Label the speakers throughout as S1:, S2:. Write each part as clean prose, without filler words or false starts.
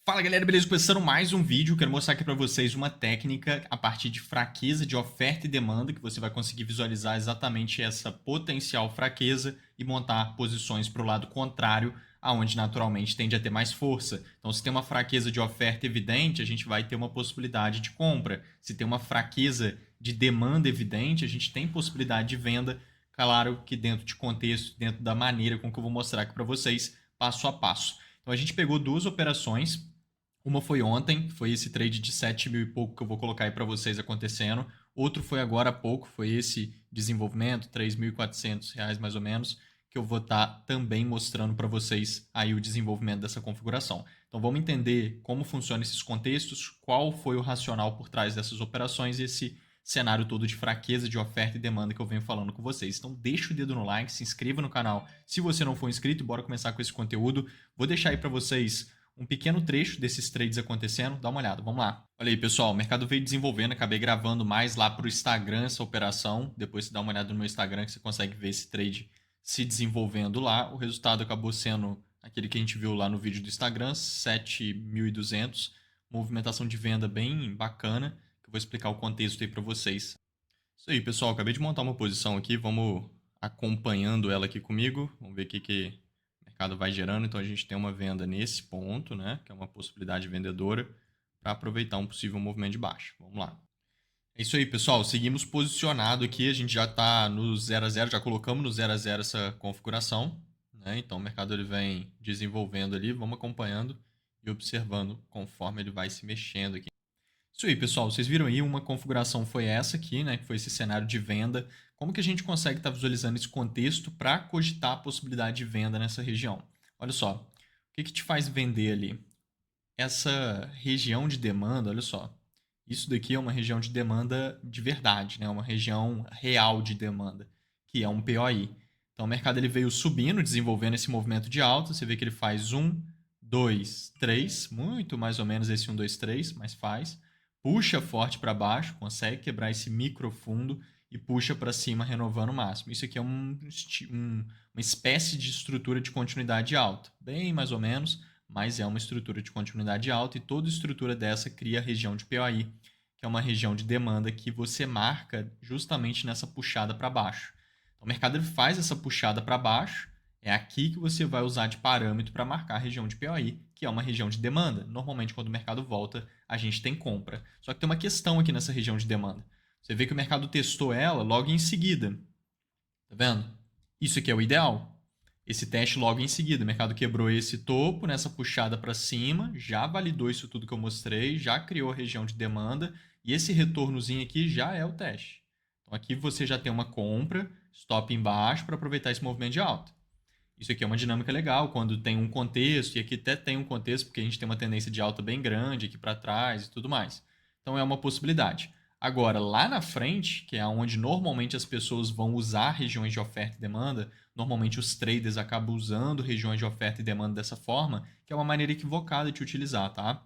S1: Fala galera, beleza? Começando mais um vídeo, quero mostrar aqui para vocês uma técnica a partir de fraqueza de oferta e demanda, que você vai conseguir visualizar exatamente essa potencial fraqueza e montar posições para o lado contrário, aonde naturalmente tende a ter mais força. Então, se tem uma fraqueza de oferta evidente, a gente vai ter uma possibilidade de compra. Se tem uma fraqueza de demanda evidente, a gente tem possibilidade de venda. Claro que dentro de contexto, dentro da maneira com que eu vou mostrar aqui para vocês, passo a passo. Então, a gente pegou duas operações. Uma foi ontem, foi esse trade de 7 mil e pouco que eu vou colocar aí para vocês acontecendo. Outro foi agora há pouco, foi esse desenvolvimento, R$ 3.400 mais ou menos, que eu vou estar também mostrando para vocês aí o desenvolvimento dessa configuração. Então vamos entender como funcionam esses contextos, qual foi o racional por trás dessas operações e esse cenário todo de fraqueza de oferta e demanda que eu venho falando com vocês. Então deixa o dedo no like, se inscreva no canal se você não for inscrito e bora começar com esse conteúdo. Vou deixar aí para vocês um pequeno trecho desses trades acontecendo, dá uma olhada, vamos lá. Olha aí, pessoal, o mercado veio desenvolvendo, acabei gravando mais lá para o Instagram essa operação, depois você dá uma olhada no meu Instagram que você consegue ver esse trade se desenvolvendo lá. O resultado acabou sendo aquele que a gente viu lá no vídeo do Instagram, 7.200, movimentação de venda bem bacana, que eu vou explicar o contexto aí para vocês. Isso aí, pessoal, acabei de montar uma posição aqui, vamos acompanhando ela aqui comigo, vamos ver o que o mercado vai gerando. Então a gente tem uma venda nesse ponto, né, que é uma possibilidade vendedora para aproveitar um possível movimento de baixa. Vamos lá. É isso aí, pessoal, seguimos posicionado aqui, a gente já está no 0 a 0, já colocamos no 0 a 0 essa configuração, né? Então o mercado ele vem desenvolvendo ali, vamos acompanhando e observando conforme ele vai se mexendo aqui. Isso aí, pessoal. Vocês viram aí, uma configuração foi essa aqui, né? Que foi esse cenário de venda. Como que a gente consegue estar visualizando esse contexto para cogitar a possibilidade de venda nessa região? Olha só, o que que te faz vender ali? Essa região de demanda, olha só. Isso daqui é uma região de demanda de verdade, né? Uma região real de demanda, que é um POI. Então o mercado ele veio subindo, desenvolvendo esse movimento de alta. Você vê que ele faz 1, 2, 3, muito mais ou menos esse 1, 2, 3, mas faz. Puxa forte para baixo, consegue quebrar esse microfundo e puxa para cima, renovando o máximo. Isso aqui é uma espécie de estrutura de continuidade alta, bem mais ou menos, mas é uma estrutura de continuidade alta e toda estrutura dessa cria a região de POI, que é uma região de demanda que você marca justamente nessa puxada para baixo. Então, o mercado ele faz essa puxada para baixo, é aqui que você vai usar de parâmetro para marcar a região de POI, que é uma região de demanda. Normalmente, quando o mercado volta, a gente tem compra. Só que tem uma questão aqui nessa região de demanda. Você vê que o mercado testou ela logo em seguida. Tá vendo? Isso aqui é o ideal. Esse teste logo em seguida. O mercado quebrou esse topo nessa puxada para cima, já validou isso tudo que eu mostrei, já criou a região de demanda e esse retornozinho aqui já é o teste. Então aqui você já tem uma compra, stop embaixo para aproveitar esse movimento de alta. Isso aqui é uma dinâmica legal quando tem um contexto, e aqui até tem um contexto porque a gente tem uma tendência de alta bem grande aqui para trás e tudo mais. Então é uma possibilidade. Agora, lá na frente, que é onde normalmente as pessoas vão usar regiões de oferta e demanda, normalmente os traders acabam usando regiões de oferta e demanda dessa forma, que é uma maneira equivocada de utilizar, tá?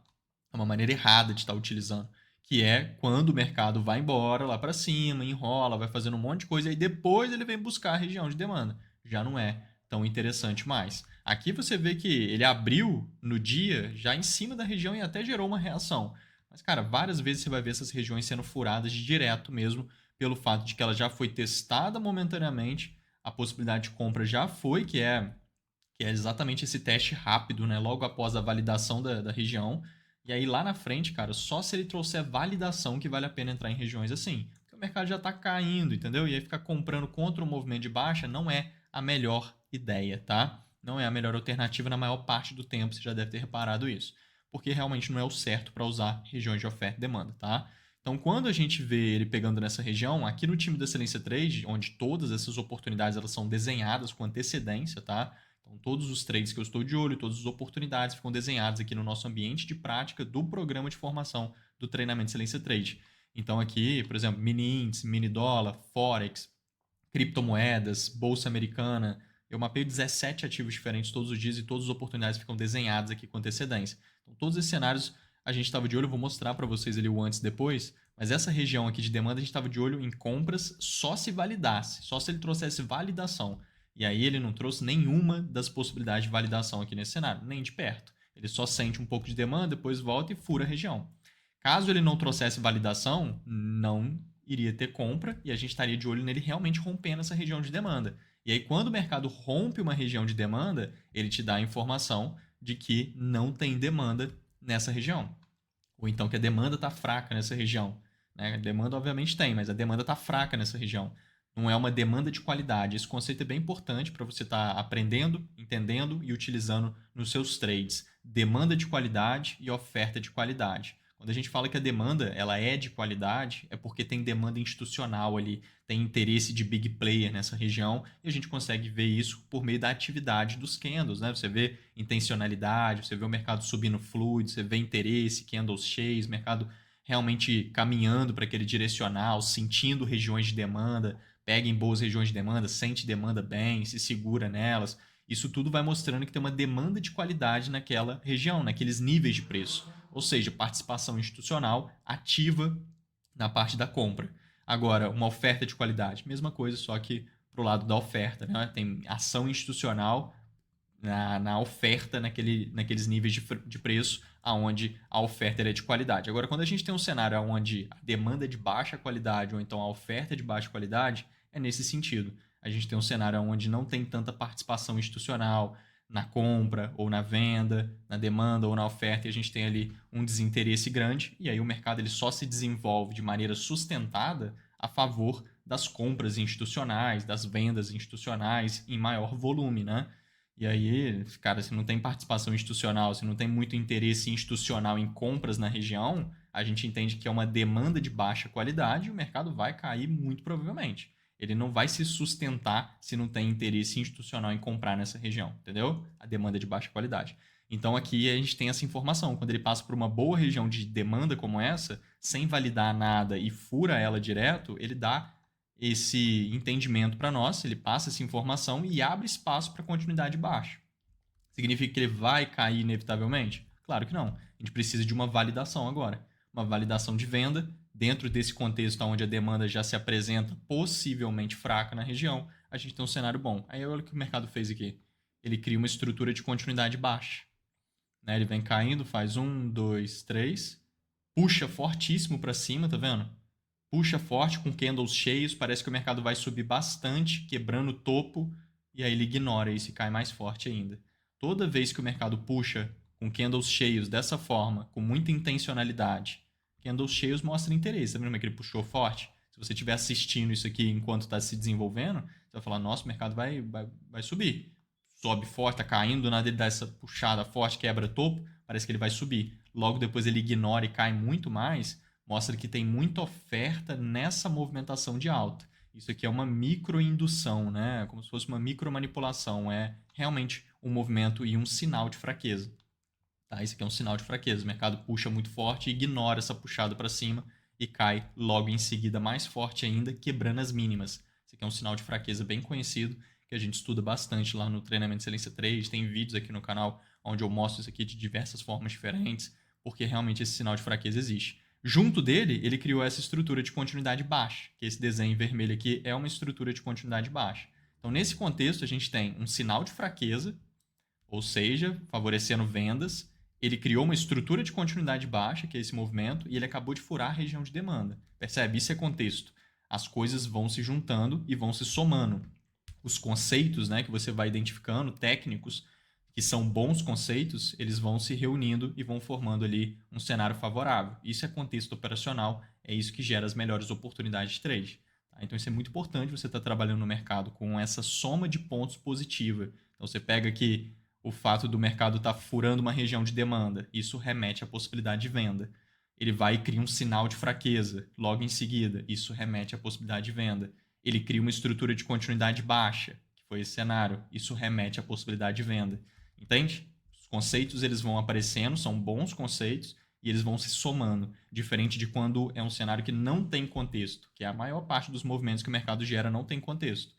S1: É uma maneira errada de estar utilizando, que é quando o mercado vai embora lá para cima, enrola, vai fazendo um monte de coisa e aí depois ele vem buscar a região de demanda. Já não é tão interessante mais. Aqui você vê que ele abriu no dia já em cima da região e até gerou uma reação. Mas, cara, várias vezes você vai ver essas regiões sendo furadas de direto mesmo, pelo fato de que ela já foi testada momentaneamente, a possibilidade de compra já foi, que é exatamente esse teste rápido, né? Logo após a validação da região. E aí lá na frente, cara, só se ele trouxer validação que vale a pena entrar em regiões assim. Porque o mercado já está caindo, entendeu? E aí ficar comprando contra o movimento de baixa não é a melhor ideia, tá? Não é a melhor alternativa na maior parte do tempo, você já deve ter reparado isso. Porque realmente não é o certo para usar regiões de oferta e demanda, tá? Então, quando a gente vê ele pegando nessa região, aqui no time da Excelência Trade, onde todas essas oportunidades elas são desenhadas com antecedência, tá? Então, todos os trades que eu estou de olho, todas as oportunidades ficam desenhadas aqui no nosso ambiente de prática do programa de formação do treinamento Excelência Trade. Então, aqui, por exemplo, mini índice, mini dólar, forex, criptomoedas, bolsa americana. Eu mapeio 17 ativos diferentes todos os dias e todas as oportunidades ficam desenhadas aqui com antecedência. Então, todos esses cenários a gente estava de olho, eu vou mostrar para vocês ali o antes e depois, mas essa região aqui de demanda a gente estava de olho em compras só se validasse, só se ele trouxesse validação. E aí ele não trouxe nenhuma das possibilidades de validação aqui nesse cenário, nem de perto. Ele só sente um pouco de demanda, depois volta e fura a região. Caso ele não trouxesse validação, não iria ter compra e a gente estaria de olho nele realmente rompendo essa região de demanda. E aí, quando o mercado rompe uma região de demanda, ele te dá a informação de que não tem demanda nessa região. Ou então que a demanda está fraca nessa região. Né? A demanda, obviamente, tem, mas a demanda está fraca nessa região. Não é uma demanda de qualidade. Esse conceito é bem importante para você estar aprendendo, entendendo e utilizando nos seus trades. Demanda de qualidade e oferta de qualidade. Quando a gente fala que a demanda ela é de qualidade, é porque tem demanda institucional ali, tem interesse de big player nessa região, e a gente consegue ver isso por meio da atividade dos candles, né? Você vê intencionalidade, você vê o mercado subindo fluido, você vê interesse, candles cheios, mercado realmente caminhando para aquele direcional, sentindo regiões de demanda, pega em boas regiões de demanda, sente demanda bem, se segura nelas. Isso tudo vai mostrando que tem uma demanda de qualidade naquela região, naqueles níveis de preço. Ou seja, participação institucional ativa na parte da compra. Agora, uma oferta de qualidade, mesma coisa, só que para o lado da oferta. Né? Tem ação institucional na oferta, naqueles níveis de preço, onde a oferta é de qualidade. Agora, quando a gente tem um cenário onde a demanda é de baixa qualidade, ou então a oferta é de baixa qualidade, é nesse sentido. A gente tem um cenário onde não tem tanta participação institucional na compra ou na venda, na demanda ou na oferta, e a gente tem ali um desinteresse grande, e aí o mercado ele só se desenvolve de maneira sustentada a favor das compras institucionais, das vendas institucionais em maior volume, né? E aí, cara, se não tem participação institucional, se não tem muito interesse institucional em compras na região, a gente entende que é uma demanda de baixa qualidade e o mercado vai cair muito provavelmente. Ele não vai se sustentar se não tem interesse institucional em comprar nessa região, entendeu? A demanda é de baixa qualidade. Então aqui a gente tem essa informação. Quando ele passa por uma boa região de demanda como essa, sem validar nada e fura ela direto, ele dá esse entendimento para nós, ele passa essa informação e abre espaço para continuidade baixa. Significa que ele vai cair inevitavelmente? Claro que não. A gente precisa de uma validação agora. Uma validação de venda dentro desse contexto onde a demanda já se apresenta possivelmente fraca na região, a gente tem um cenário bom. Aí olha o que o mercado fez aqui. Ele cria uma estrutura de continuidade baixa. Né? Ele vem caindo, faz 1, 2, 3, puxa fortíssimo para cima, tá vendo? Puxa forte com candles cheios, parece que o mercado vai subir bastante, quebrando o topo, e aí ele ignora isso e cai mais forte ainda. Toda vez que o mercado puxa com candles cheios dessa forma, com muita intencionalidade, candles cheios mostra interesse. Tá vendo como é que ele puxou forte? Se você estiver assistindo isso aqui enquanto está se desenvolvendo, você vai falar, nossa, o mercado vai subir. Sobe forte, está caindo, do nada ele dá essa puxada forte, quebra topo, parece que ele vai subir. Logo depois ele ignora e cai muito mais, mostra que tem muita oferta nessa movimentação de alta. Isso aqui é uma microindução, né? Como se fosse uma micromanipulação. É realmente um movimento e um sinal de fraqueza. Tá? Isso aqui é um sinal de fraqueza. O mercado puxa muito forte e ignora essa puxada para cima e cai logo em seguida mais forte ainda, quebrando as mínimas. Isso aqui é um sinal de fraqueza bem conhecido, que a gente estuda bastante lá no Treinamento Excelência 3. Tem vídeos aqui no canal onde eu mostro isso aqui de diversas formas diferentes, porque realmente esse sinal de fraqueza existe. Junto dele, ele criou essa estrutura de continuidade baixa, que esse desenho vermelho aqui é uma estrutura de continuidade baixa. Então, nesse contexto, a gente tem um sinal de fraqueza, ou seja, favorecendo vendas. Ele criou uma estrutura de continuidade baixa, que é esse movimento, e ele acabou de furar a região de demanda. Percebe? Isso é contexto. As coisas vão se juntando e vão se somando. Os conceitos, né, que você vai identificando, técnicos, que são bons conceitos, eles vão se reunindo e vão formando ali um cenário favorável. Isso é contexto operacional, é isso que gera as melhores oportunidades de trade. Tá? Então isso é muito importante você estar trabalhando no mercado com essa soma de pontos positiva. Então você pega aqui o fato do mercado estar furando uma região de demanda, isso remete à possibilidade de venda. Ele vai e cria um sinal de fraqueza, logo em seguida, isso remete à possibilidade de venda. Ele cria uma estrutura de continuidade baixa, que foi esse cenário, isso remete à possibilidade de venda. Entende? Os conceitos eles vão aparecendo, são bons conceitos, e eles vão se somando, diferente de quando é um cenário que não tem contexto, que é a maior parte dos movimentos que o mercado gera não tem contexto.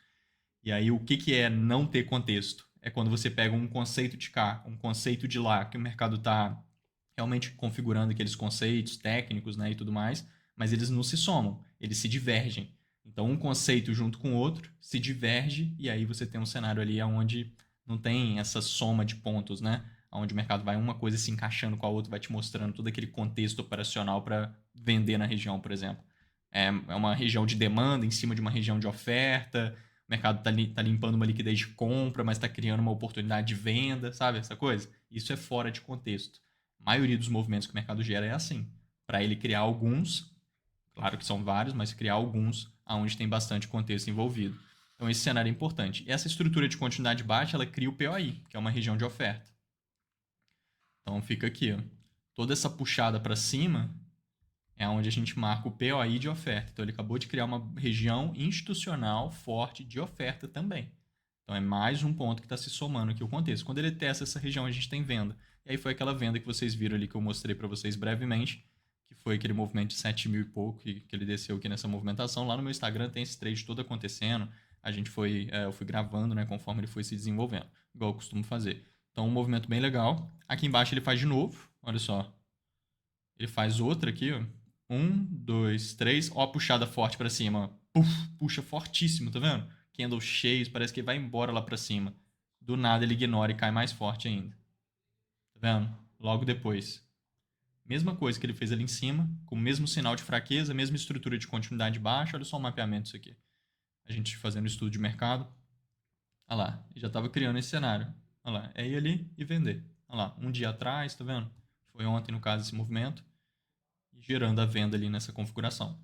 S1: E aí o que é não ter contexto? É quando você pega um conceito de cá, um conceito de lá, que o mercado está realmente configurando aqueles conceitos técnicos, né, e tudo mais, mas eles não se somam, eles se divergem. Então um conceito junto com o outro se diverge e aí você tem um cenário ali onde não tem essa soma de pontos, né? onde o mercado vai uma coisa se encaixando com a outra, vai te mostrando todo aquele contexto operacional para vender na região, por exemplo. É uma região de demanda em cima de uma região de oferta, o mercado tá limpando uma liquidez de compra, mas está criando uma oportunidade de venda, sabe? Essa coisa. Isso é fora de contexto. A maioria dos movimentos que o mercado gera é assim. Para ele criar alguns, claro que são vários, mas criar alguns onde tem bastante contexto envolvido. Então esse cenário é importante. Essa estrutura de continuidade baixa, ela cria o POI, que é uma região de oferta. Então fica aqui, ó. Toda essa puxada para cima é onde a gente marca o POI de oferta. Então ele acabou de criar uma região institucional forte de oferta também. Então é mais um ponto que está se somando aqui o contexto. Quando ele testa essa região, a gente tem venda. E aí foi aquela venda que vocês viram ali que eu mostrei para vocês brevemente, que foi aquele movimento de 7 mil e pouco que ele desceu aqui nessa movimentação. Lá no meu Instagram tem esse trade todo acontecendo. Eu fui gravando, né, conforme ele foi se desenvolvendo, igual eu costumo fazer. Então um movimento bem legal. Aqui embaixo ele faz de novo, olha só. Ele faz outra aqui, ó. 1, 2, 3. Ó a puxada forte para cima. Puf, puxa fortíssimo, tá vendo? Candle cheios, parece que vai embora lá para cima. Do nada ele ignora e cai mais forte ainda. Tá vendo? Logo depois. Mesma coisa que ele fez ali em cima, com o mesmo sinal de fraqueza, mesma estrutura de continuidade baixa. Olha só o mapeamento disso aqui. A gente fazendo estudo de mercado. Olha lá, já estava criando esse cenário. Olha lá, é ir ali e vender. Olha lá, um dia atrás, tá vendo? Foi ontem, no caso, esse movimento. E gerando a venda ali nessa configuração.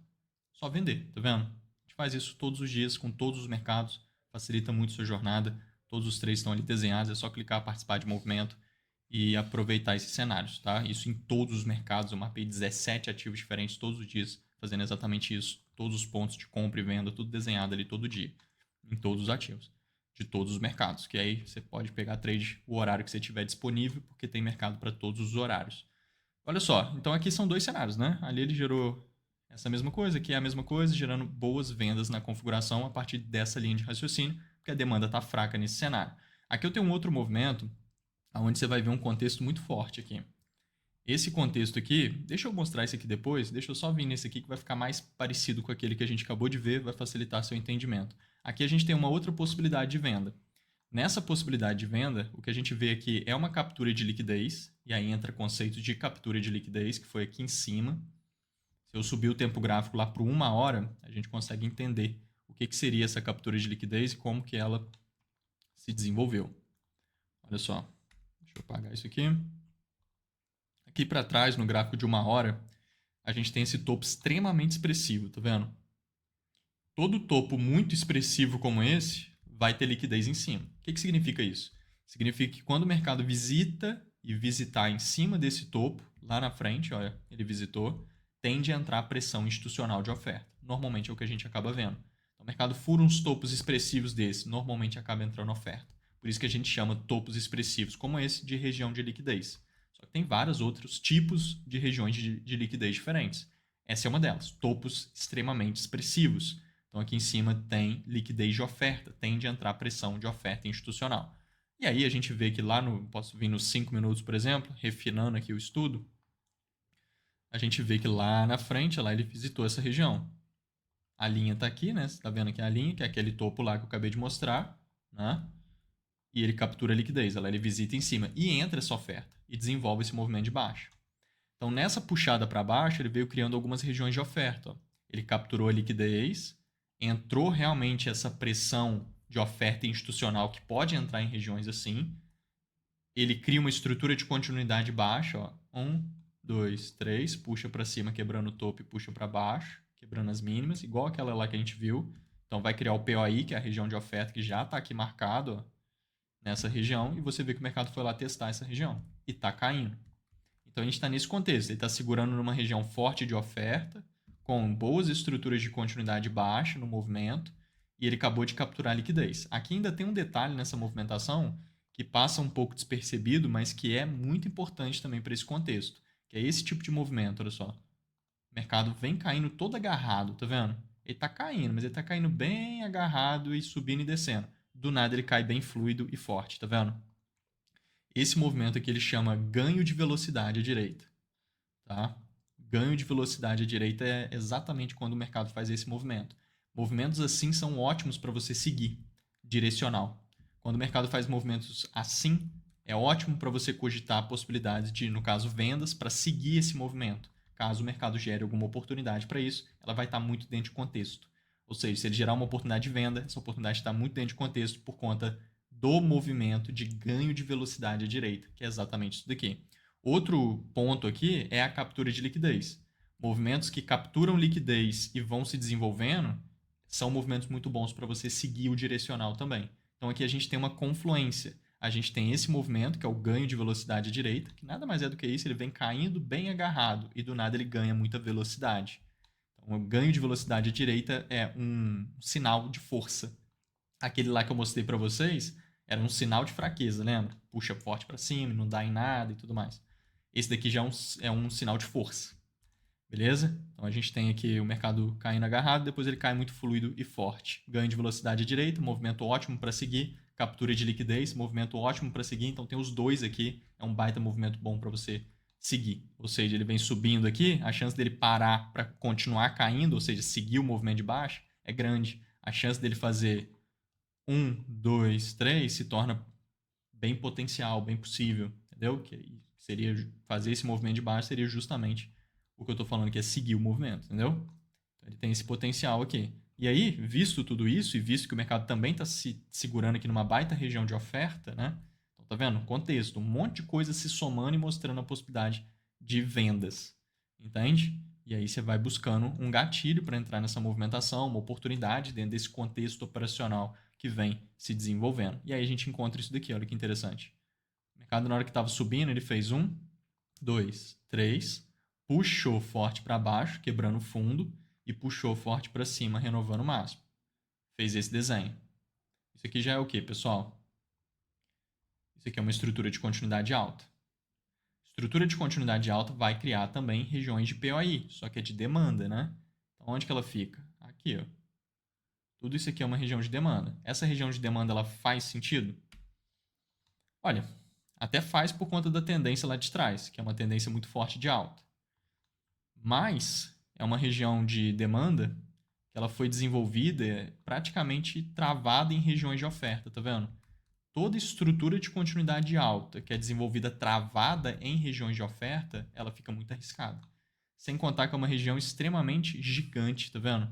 S1: Só vender, tá vendo? A gente faz isso todos os dias, com todos os mercados. Facilita muito a sua jornada. Todos os três estão ali desenhados, é só clicar, participar de movimento e aproveitar esses cenários, tá? Isso em todos os mercados. Eu mapei 17 ativos diferentes todos os dias, fazendo exatamente isso. Todos os pontos de compra e venda, tudo desenhado ali todo dia, em todos os ativos, de todos os mercados. Que aí você pode pegar trade o horário que você tiver disponível, porque tem mercado para todos os horários. Olha só, então aqui são dois cenários, né? Ali ele gerou essa mesma coisa, aqui é a mesma coisa, gerando boas vendas na configuração a partir dessa linha de raciocínio, porque a demanda está fraca nesse cenário. Aqui eu tenho um outro movimento, onde você vai ver um contexto muito forte aqui. Esse contexto aqui, deixa eu mostrar esse aqui depois, deixa eu só vir nesse aqui que vai ficar mais parecido com aquele que a gente acabou de ver, vai facilitar seu entendimento. Aqui a gente tem uma outra possibilidade de venda. Nessa possibilidade de venda, o que a gente vê aqui é uma captura de liquidez, e aí entra o conceito de captura de liquidez, que foi aqui em cima. Se eu subir o tempo gráfico lá para 1 hora, a gente consegue entender o que seria essa captura de liquidez e como que ela se desenvolveu. Olha só, deixa eu apagar isso aqui. Aqui para trás, no gráfico de 1 hora, a gente tem esse topo extremamente expressivo, tá vendo? Todo topo muito expressivo como esse vai ter liquidez em cima. O que significa isso? Significa que quando o mercado visita e visitar em cima desse topo, lá na frente, olha, ele visitou, tende a entrar pressão institucional de oferta. Normalmente é o que a gente acaba vendo. Então, o mercado fura uns topos expressivos desse, normalmente acaba entrando oferta. Por isso que a gente chama topos expressivos como esse de região de liquidez. Só que tem vários outros tipos de regiões de liquidez diferentes. Essa é uma delas, topos extremamente expressivos. Então aqui em cima tem liquidez de oferta, tende a entrar pressão de oferta institucional. E aí a gente vê que lá no, posso vir nos 5 minutos, por exemplo, refinando aqui o estudo, a gente vê que lá na frente, lá ele visitou essa região. A linha está aqui, né? Você está vendo aqui a linha, que é aquele topo lá que eu acabei de mostrar, né? E ele captura a liquidez, ele visita em cima e entra essa oferta e desenvolve esse movimento de baixa. Então nessa puxada para baixo, ele veio criando algumas regiões de oferta. Ó. Ele capturou a liquidez, entrou realmente essa pressão de oferta institucional que pode entrar em regiões assim. Ele cria uma estrutura de continuidade baixa. Ó. 1, 2, 3, puxa para cima, quebrando o topo e puxa para baixo, quebrando as mínimas, igual aquela lá que a gente viu. Então vai criar o POI, que é a região de oferta, que já está aqui marcado ó, nessa região, e você vê que o mercado foi lá testar essa região e está caindo. Então a gente está nesse contexto, ele está segurando numa região forte de oferta, com boas estruturas de continuidade baixa no movimento, e ele acabou de capturar a liquidez. Aqui ainda tem um detalhe nessa movimentação que passa um pouco despercebido, mas que é muito importante também para esse contexto, que é esse tipo de movimento, olha só. O mercado vem caindo todo agarrado, tá vendo? Ele está caindo, mas ele está caindo bem agarrado e subindo e descendo. Do nada ele cai bem fluido e forte, tá vendo? Esse movimento aqui ele chama ganho de velocidade à direita. Tá? Ganho de velocidade à direita é exatamente quando o mercado faz esse movimento. Movimentos assim são ótimos para você seguir, direcional. Quando o mercado faz movimentos assim, É ótimo para você cogitar a possibilidade de, no caso, vendas para seguir esse movimento. Caso o mercado gere alguma oportunidade para isso, ela vai estar muito dentro de contexto. Ou seja, se ele gerar uma oportunidade de venda, essa oportunidade está muito dentro de contexto por conta do movimento de ganho de velocidade à direita, que é exatamente isso daqui. Outro ponto aqui é a captura de liquidez. Movimentos que capturam liquidez e vão se desenvolvendo são movimentos muito bons para você seguir o direcional também. Então aqui a gente tem uma confluência. A gente tem esse movimento, que é o ganho de velocidade à direita, que nada mais é do que isso, ele vem caindo bem agarrado e do nada ele ganha muita velocidade. Então, o ganho de velocidade à direita é um sinal de força. Aquele lá que eu mostrei para vocês era um sinal de fraqueza, lembra? Puxa forte para cima, não dá em nada e tudo mais. Esse daqui já é um sinal de força. Beleza? Então a gente tem aqui o mercado caindo agarrado, depois ele cai muito fluido e forte. Ganho de velocidade à direita, movimento ótimo para seguir. Captura de liquidez, movimento ótimo para seguir. Então tem os dois aqui, é um baita movimento bom para você seguir. Ou seja, ele vem subindo aqui, a chance dele parar para continuar caindo, ou seja, seguir o movimento de baixo, é grande. A chance dele fazer 1, 2, 3 se torna bem potencial, bem possível, entendeu? Que seria fazer esse movimento de baixo seria justamente o que eu estou falando, que é seguir o movimento, entendeu? Então, ele tem esse potencial aqui. E aí, visto tudo isso, e visto que o mercado também está se segurando aqui numa baita região de oferta, né? Então, tá vendo? Contexto, um monte de coisa se somando e mostrando a possibilidade de vendas, entende? E aí você vai buscando um gatilho para entrar nessa movimentação, uma oportunidade dentro desse contexto operacional que vem se desenvolvendo. E aí a gente encontra isso daqui, olha que interessante. O mercado, na hora que estava subindo, ele fez 1, 2, 3, puxou forte para baixo, quebrando o fundo, e puxou forte para cima, renovando o máximo. Fez esse desenho. Isso aqui já é o que, pessoal? Isso aqui é uma estrutura de continuidade alta. Estrutura de continuidade alta vai criar também regiões de POI, só que é de demanda, né? Então, onde que ela fica? Aqui, ó. Tudo isso aqui é uma região de demanda. Essa região de demanda, ela faz sentido? Olha, até faz por conta da tendência lá de trás, que é uma tendência muito forte de alta. Mas é uma região de demanda que ela foi desenvolvida praticamente travada em regiões de oferta, tá vendo? Toda estrutura de continuidade alta que é desenvolvida travada em regiões de oferta, ela fica muito arriscada. Sem contar que é uma região extremamente gigante, tá vendo?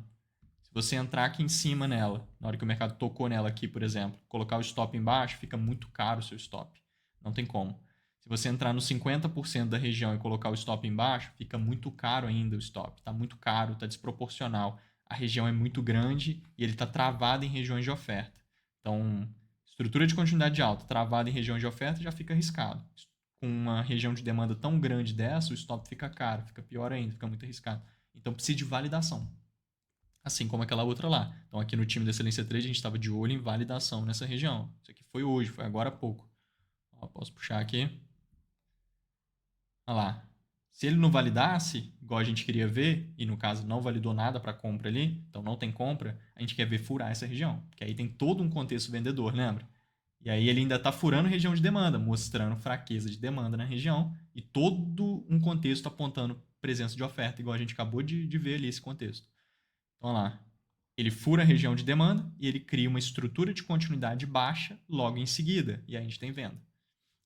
S1: Se você entrar aqui em cima nela, na hora que o mercado tocou nela aqui, por exemplo, colocar o stop embaixo, fica muito caro o seu stop. Não tem como. Se você entrar no 50% da região e colocar o stop embaixo, fica muito caro ainda o stop. Está muito caro, está desproporcional. A região é muito grande e ele está travado em regiões de oferta. Então, estrutura de continuidade alta travada em regiões de oferta já fica arriscado. Com uma região de demanda tão grande dessa, o stop fica caro, fica pior ainda, fica muito arriscado. Então, precisa de validação. Assim como aquela outra lá. Então, aqui no time da Excelência Trade, a gente estava de olho em validação nessa região. Isso aqui foi hoje, foi agora há pouco. Ó, posso puxar aqui. Olha lá. Se ele não validasse, igual a gente queria ver, e no caso não validou nada para compra ali, então não tem compra, a gente quer ver furar essa região. Porque aí tem todo um contexto vendedor, lembra? E aí ele ainda está furando região de demanda, mostrando fraqueza de demanda na região e todo um contexto apontando presença de oferta, igual a gente acabou de ver ali esse contexto. Então, olha lá. Ele fura a região de demanda e ele cria uma estrutura de continuidade baixa logo em seguida. E aí a gente tem venda.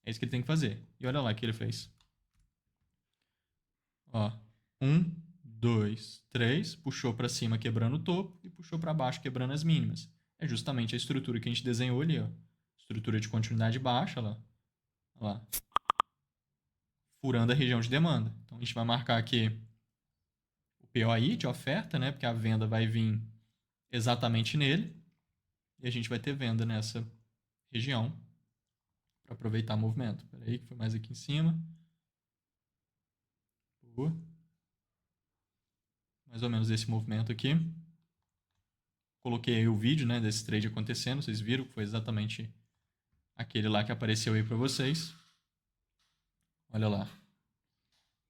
S1: É isso que ele tem que fazer. E olha lá o que ele fez. Ó, 1, 2, 3, puxou para cima quebrando o topo e puxou para baixo quebrando as mínimas. É justamente a estrutura que a gente desenhou ali, ó. Estrutura de continuidade baixa, ó lá. Furando a região de demanda. Então a gente vai marcar aqui o POI de oferta, né? Porque a venda vai vir exatamente nele. E a gente vai ter venda nessa região para aproveitar o movimento. Espera aí, que foi mais aqui em cima. Boa. Mais ou menos esse movimento aqui. Coloquei aí o vídeo, né, desse trade acontecendo. Vocês viram que foi exatamente aquele lá que apareceu aí para vocês. Olha lá.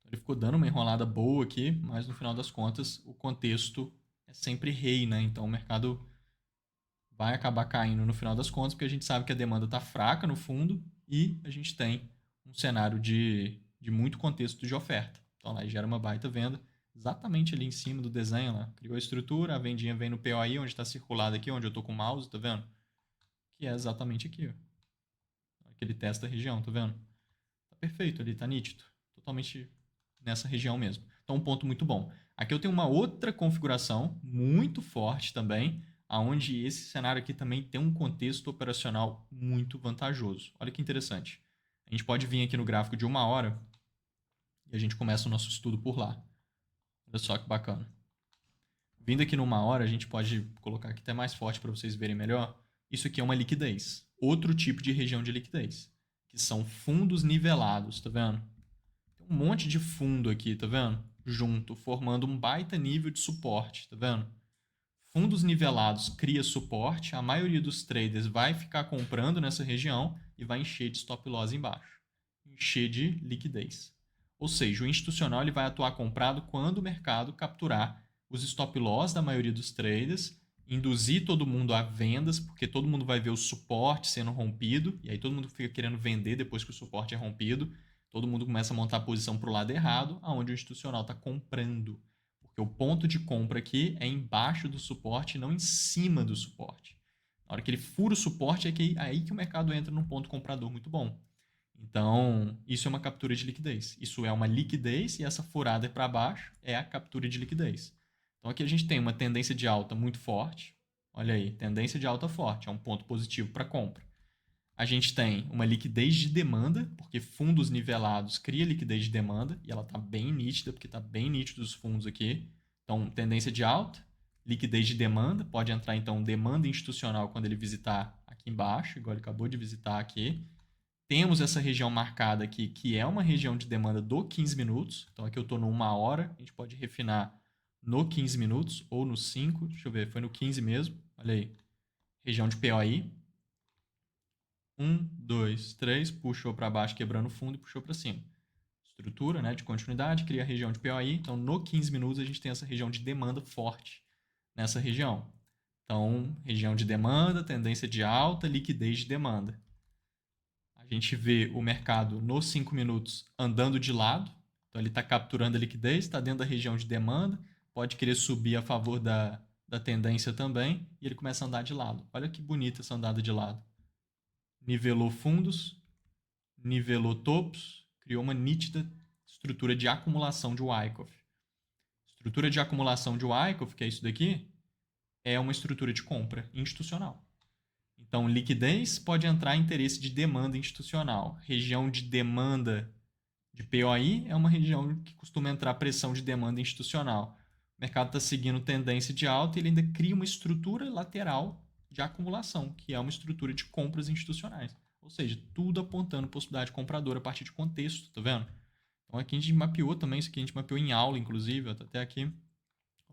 S1: Ele ficou dando uma enrolada boa aqui, mas no final das contas o contexto é sempre rei, né? Então o mercado vai acabar caindo no final das contas, porque a gente sabe que a demanda está fraca no fundo e a gente tem um cenário de muito contexto de oferta. Então lá gera uma baita venda, exatamente ali em cima do desenho lá. Criou a estrutura, a vendinha vem no POI, onde está circulado aqui, onde eu estou com o mouse, tá vendo? Que é exatamente aqui, ó. que ele testa a região, tá vendo? Tá perfeito ali, tá nítido. Totalmente nessa região mesmo. Então, um ponto muito bom. Aqui eu tenho uma outra configuração muito forte também, aonde esse cenário aqui também tem um contexto operacional muito vantajoso. Olha que interessante. A gente pode vir aqui no gráfico de 1 hora e a gente começa o nosso estudo por lá. Olha só que bacana. Vindo aqui no 1 hora, a gente pode colocar aqui até mais forte para vocês verem melhor. Isso aqui é uma liquidez. Outro tipo de região de liquidez, que são fundos nivelados, tá vendo? Tem um monte de fundo aqui, tá vendo? Junto, formando um baita nível de suporte, tá vendo? Fundos nivelados cria suporte, a maioria dos traders vai ficar comprando nessa região e vai encher de stop loss embaixo. Encher de liquidez. Ou seja, o institucional ele vai atuar comprado quando o mercado capturar os stop loss da maioria dos traders, induzir todo mundo a vendas, porque todo mundo vai ver o suporte sendo rompido, e aí todo mundo fica querendo vender depois que o suporte é rompido. Todo mundo começa a montar a posição para o lado errado, aonde o institucional está comprando. Porque o ponto de compra aqui é embaixo do suporte, não em cima do suporte. Na hora que ele fura o suporte, é aí que o mercado entra num ponto comprador muito bom. Então, isso é uma captura de liquidez. Isso é uma liquidez e essa furada para baixo é a captura de liquidez. Então, aqui a gente tem uma tendência de alta muito forte. Olha aí, tendência de alta forte, é um ponto positivo para compra. A gente tem uma liquidez de demanda, porque fundos nivelados cria liquidez de demanda, e ela está bem nítida, porque está bem nítido os fundos aqui. Então, tendência de alta, liquidez de demanda, pode entrar então demanda institucional quando ele visitar aqui embaixo, igual ele acabou de visitar aqui. Temos essa região marcada aqui, que é uma região de demanda do 15 minutos. Então, aqui eu estou no 1 hora, a gente pode refinar no 15 minutos ou no 5. Deixa eu ver, foi no 15 mesmo. Olha aí, região de POI. 1, 2, 3, puxou para baixo, quebrando o fundo e puxou para cima. Estrutura, né, de continuidade, cria a região de POI. Então, no 15 minutos, a gente tem essa região de demanda forte nessa região. Então, região de demanda, tendência de alta, liquidez de demanda. A gente vê o mercado nos 5 minutos andando de lado. Então, ele está capturando a liquidez, está dentro da região de demanda, pode querer subir a favor da tendência também, e ele começa a andar de lado. Olha que bonita essa andada de lado. Nivelou fundos, nivelou topos, criou uma nítida estrutura de acumulação de Wyckoff. Estrutura de acumulação de Wyckoff, que é isso daqui, é uma estrutura de compra institucional. Então, liquidez pode entrar em interesse de demanda institucional. Região de demanda de POI é uma região que costuma entrar pressão de demanda institucional. O mercado está seguindo tendência de alta e ele ainda cria uma estrutura lateral de acumulação, que é uma estrutura de compras institucionais. Ou seja, tudo apontando possibilidade compradora a partir de contexto, tá vendo? Então aqui a gente mapeou também, isso aqui a gente mapeou em aula, inclusive, até aqui.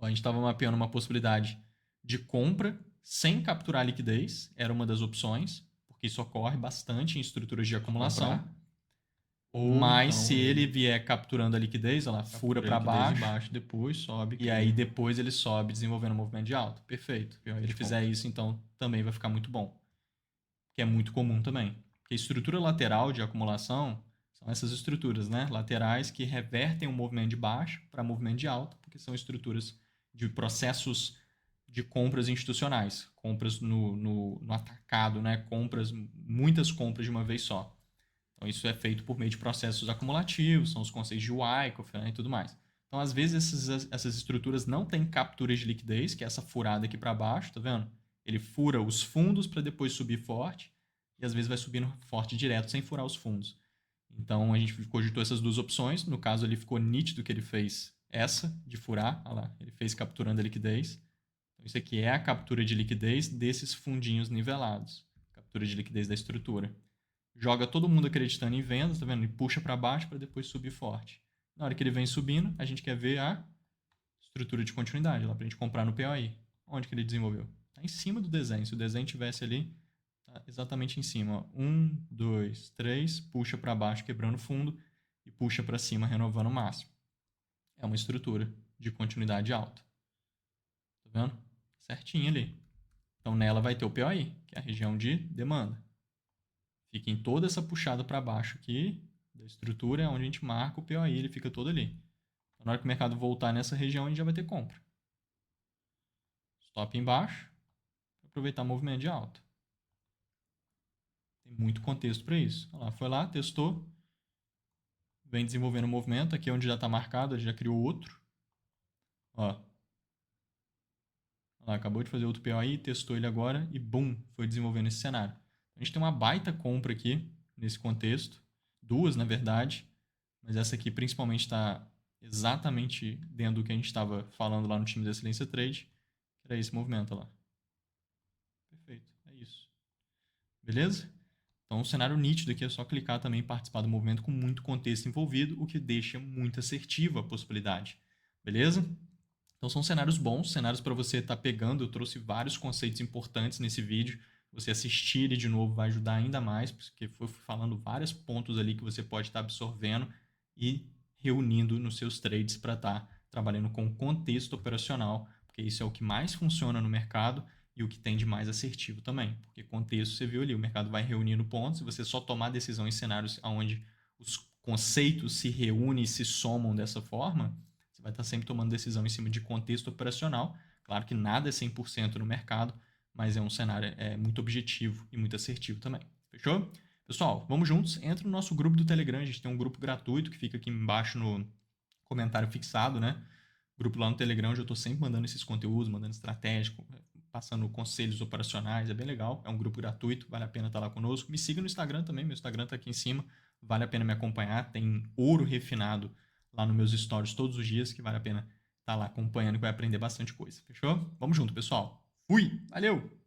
S1: A gente estava mapeando uma possibilidade de compra sem capturar liquidez, era uma das opções, porque isso ocorre bastante em estruturas de acumulação. Mas então, se ele vier capturando a liquidez, ela fura para baixo, depois sobe. E aí depois ele sobe desenvolvendo um movimento de alta. Perfeito. Se ele fizer isso, então também vai ficar muito bom. Que é muito comum também. Porque a estrutura lateral de acumulação são essas estruturas, né? Laterais que revertem o movimento de baixo para movimento de alta, porque são estruturas de processos de compras institucionais. Compras no atacado, né? Muitas compras de uma vez só. Então, isso é feito por meio de processos acumulativos, são os conceitos de Wyckoff, né, e tudo mais. Então, às vezes, essas estruturas não têm capturas de liquidez, que é essa furada aqui para baixo, tá vendo? Ele fura os fundos para depois subir forte, e às vezes vai subindo forte direto, sem furar os fundos. Então, a gente cogitou essas duas opções. No caso, ele ficou nítido que ele fez essa, de furar. Olha lá, ele fez capturando a liquidez. Então, isso aqui é a captura de liquidez desses fundinhos nivelados. Captura de liquidez da estrutura. Joga todo mundo acreditando em vendas, tá vendo? E puxa para baixo para depois subir forte. Na hora que ele vem subindo, a gente quer ver a estrutura de continuidade, lá para a gente comprar no POI. Onde que ele desenvolveu? Está em cima do desenho. Se o desenho tivesse ali, tá exatamente em cima. 1, 2, 3, puxa para baixo quebrando fundo e puxa para cima renovando o máximo. É uma estrutura de continuidade alta. Tá vendo? Certinho ali. Então nela vai ter o POI, que é a região de demanda. Fica em toda essa puxada para baixo aqui da estrutura, onde a gente marca o POI, ele fica todo ali. Então, na hora que o mercado voltar nessa região, a gente já vai ter compra. Stop embaixo, para aproveitar o movimento de alta. Tem muito contexto para isso. Olha lá, foi lá, testou, vem desenvolvendo o movimento. Aqui é onde já está marcado, ele já criou outro. Ó. Olha lá, acabou de fazer outro POI, testou ele agora e bum, foi desenvolvendo esse cenário. A gente tem uma baita compra aqui nesse contexto. Duas, na verdade. Mas essa aqui principalmente está exatamente dentro do que a gente estava falando lá no time da Excelência Trade, que era esse movimento lá. Perfeito, é isso. Beleza? Então, um cenário nítido aqui é só clicar também e participar do movimento com muito contexto envolvido, o que deixa muito assertiva a possibilidade. Beleza? Então, são cenários bons, cenários para você estar pegando. Eu trouxe vários conceitos importantes nesse vídeo. Você assistir ele de novo vai ajudar ainda mais, porque foi falando vários pontos ali que você pode estar absorvendo e reunindo nos seus trades para estar trabalhando com contexto operacional, porque isso é o que mais funciona no mercado e o que tem de mais assertivo também. Porque contexto, você viu ali, o mercado vai reunindo pontos e você só tomar decisão em cenários onde os conceitos se reúnem e se somam dessa forma, você vai estar sempre tomando decisão em cima de contexto operacional. Claro que nada é 100% no mercado, mas é um cenário muito objetivo e muito assertivo também. Fechou? Pessoal, vamos juntos. Entra no nosso grupo do Telegram. A gente tem um grupo gratuito que fica aqui embaixo no comentário fixado, né? Grupo lá no Telegram, onde eu estou sempre mandando esses conteúdos, mandando estratégico, passando conselhos operacionais. É bem legal. É um grupo gratuito, vale a pena estar lá conosco. Me siga no Instagram também. Meu Instagram está aqui em cima. Vale a pena me acompanhar. Tem ouro refinado lá nos meus stories todos os dias, que vale a pena estar lá acompanhando, que vai aprender bastante coisa. Fechou? Vamos junto, pessoal. Fui! Valeu!